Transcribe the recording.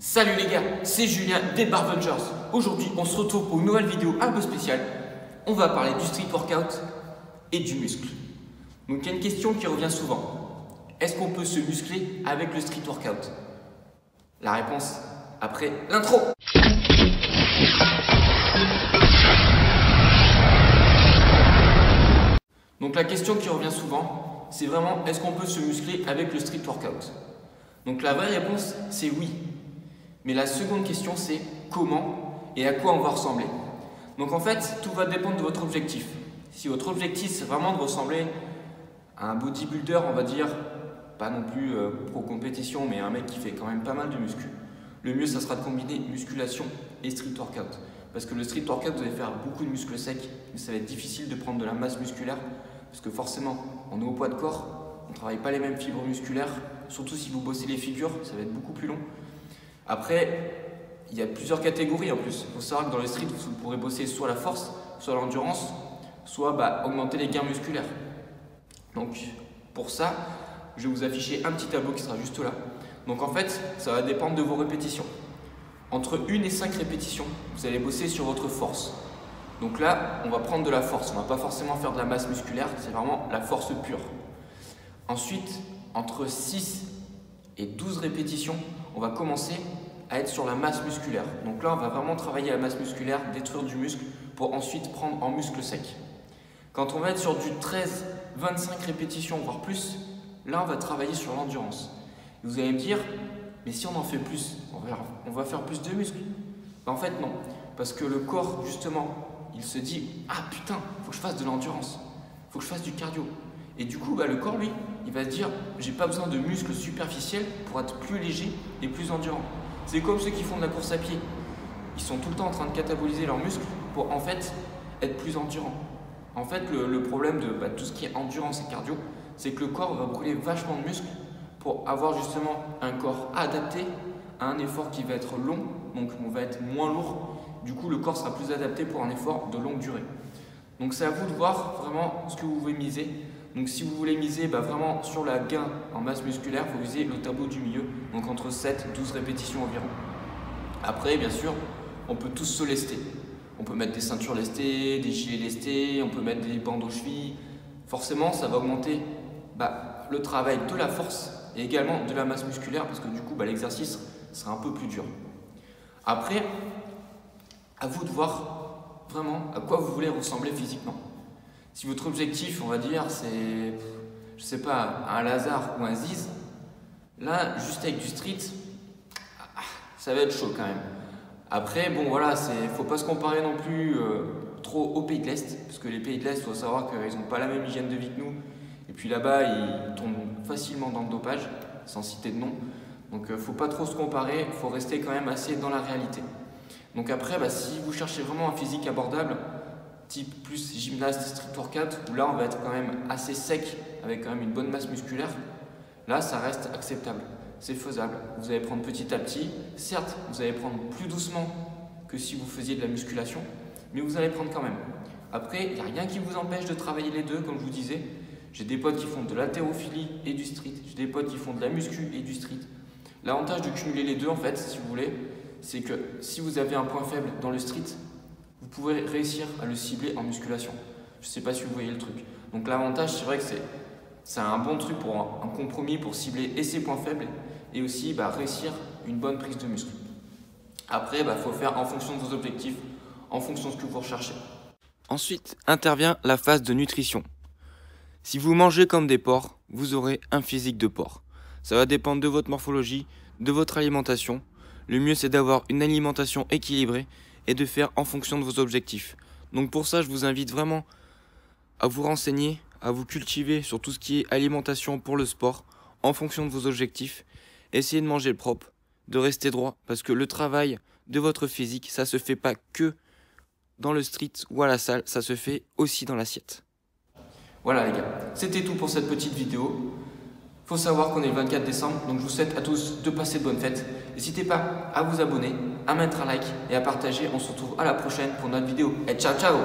Salut les gars, c'est Julien des Barbungers. Aujourd'hui, on se retrouve pour une nouvelle vidéo un peu spéciale. On va parler du street workout et du muscle. Donc il y a une question qui revient souvent. Est-ce qu'on peut se muscler avec le street workout? La réponse après l'intro. Donc la question qui revient souvent, c'est vraiment est-ce qu'on peut se muscler avec le street workout? Donc la vraie réponse, c'est oui. Mais la seconde question, c'est comment et à quoi on va ressembler. Donc en fait, tout va dépendre de votre objectif. Si votre objectif, c'est vraiment de ressembler à un bodybuilder, on va dire, pas non plus pro compétition, mais un mec qui fait quand même pas mal de muscu, le mieux, ça sera de combiner musculation et street workout. Parce que le street workout, vous allez faire beaucoup de muscles secs, mais ça va être difficile de prendre de la masse musculaire, parce que forcément, on est au poids de corps, on ne travaille pas les mêmes fibres musculaires, surtout si vous bossez les figures, ça va être beaucoup plus long. Après, il y a plusieurs catégories en plus. Il faut savoir que dans le street, vous pourrez bosser soit la force, soit l'endurance, soit augmenter les gains musculaires. Donc pour ça, je vais vous afficher un petit tableau qui sera juste là. Donc en fait, ça va dépendre de vos répétitions. Entre 1 et 5 répétitions, vous allez bosser sur votre force. Donc là, on va prendre de la force. On ne va pas forcément faire de la masse musculaire, c'est vraiment la force pure. Ensuite, entre 6 et 12 répétitions, on va commencer à être sur la masse musculaire. Donc là, on va vraiment travailler la masse musculaire, détruire du muscle pour ensuite prendre en muscle sec. Quand on va être sur du 13, 25 répétitions, voire plus, là, on va travailler sur l'endurance. Vous allez me dire, mais si on en fait plus, on va faire plus de muscles. En fait, non. Parce que le corps, justement, il se dit, ah putain, il faut que je fasse de l'endurance, il faut que je fasse du cardio. Et du coup, le corps, lui, il va se dire, j'ai pas besoin de muscles superficiels pour être plus léger et plus endurant. C'est comme ceux qui font de la course à pied. Ils sont tout le temps en train de cataboliser leurs muscles pour en fait être plus endurants. En fait, le problème de tout ce qui est endurance et cardio, c'est que le corps va brûler vachement de muscles pour avoir justement un corps adapté à un effort qui va être long, donc on va être moins lourd. Du coup, le corps sera plus adapté pour un effort de longue durée. Donc c'est à vous de voir vraiment ce que vous voulez miser. Donc si vous voulez miser vraiment sur la gain en masse musculaire, il faut viser le tableau du milieu, donc entre 7 et 12 répétitions environ. Après, bien sûr, on peut tous se lester. On peut mettre des ceintures lestées, des gilets lestés, on peut mettre des bandes aux chevilles. Forcément, ça va augmenter le travail de la force et également de la masse musculaire parce que du coup, l'exercice sera un peu plus dur. Après, à vous de voir vraiment à quoi vous voulez ressembler physiquement. Si votre objectif, on va dire, c'est, je sais pas, un Lazare ou un Ziz, là, juste avec du street, ça va être chaud quand même. Après, bon voilà, faut pas se comparer non plus trop aux pays de l'Est, parce que les pays de l'Est, il faut savoir qu'ils n'ont pas la même hygiène de vie que nous. Et puis là-bas, ils tombent facilement dans le dopage, sans citer de nom. Donc faut pas trop se comparer, il faut rester quand même assez dans la réalité. Donc après, si vous cherchez vraiment un physique abordable, type plus gymnaste, street workout, où là on va être quand même assez sec avec quand même une bonne masse musculaire, là ça reste acceptable, c'est faisable. Vous allez prendre petit à petit, certes vous allez prendre plus doucement que si vous faisiez de la musculation, mais vous allez prendre quand même. Après, il n'y a rien qui vous empêche de travailler les deux, comme je vous disais. J'ai des potes qui font de l'haltérophilie et du street, j'ai des potes qui font de la muscu et du street. L'avantage de cumuler les deux en fait, si vous voulez, c'est que si vous avez un point faible dans le street, vous pouvez réussir à le cibler en musculation. Je ne sais pas si vous voyez le truc. Donc l'avantage, c'est vrai que c'est un bon truc pour un compromis pour cibler et ses points faibles et aussi réussir une bonne prise de muscle. Après, faut faire en fonction de vos objectifs, en fonction de ce que vous recherchez. Ensuite intervient la phase de nutrition. Si vous mangez comme des porcs, vous aurez un physique de porc. Ça va dépendre de votre morphologie, de votre alimentation. Le mieux, c'est d'avoir une alimentation équilibrée et de faire en fonction de vos objectifs. Donc pour ça, je vous invite vraiment à vous renseigner, à vous cultiver sur tout ce qui est alimentation pour le sport, en fonction de vos objectifs. Essayez de manger propre, de rester droit, parce que le travail de votre physique, ça se fait pas que dans le street ou à la salle, ça se fait aussi dans l'assiette. Voilà les gars, c'était tout pour cette petite vidéo. Faut savoir qu'on est le 24 décembre, donc je vous souhaite à tous de passer de bonnes fêtes. N'hésitez pas à vous abonner, à mettre un like et à partager. On se retrouve à la prochaine pour notre vidéo. Et ciao ciao!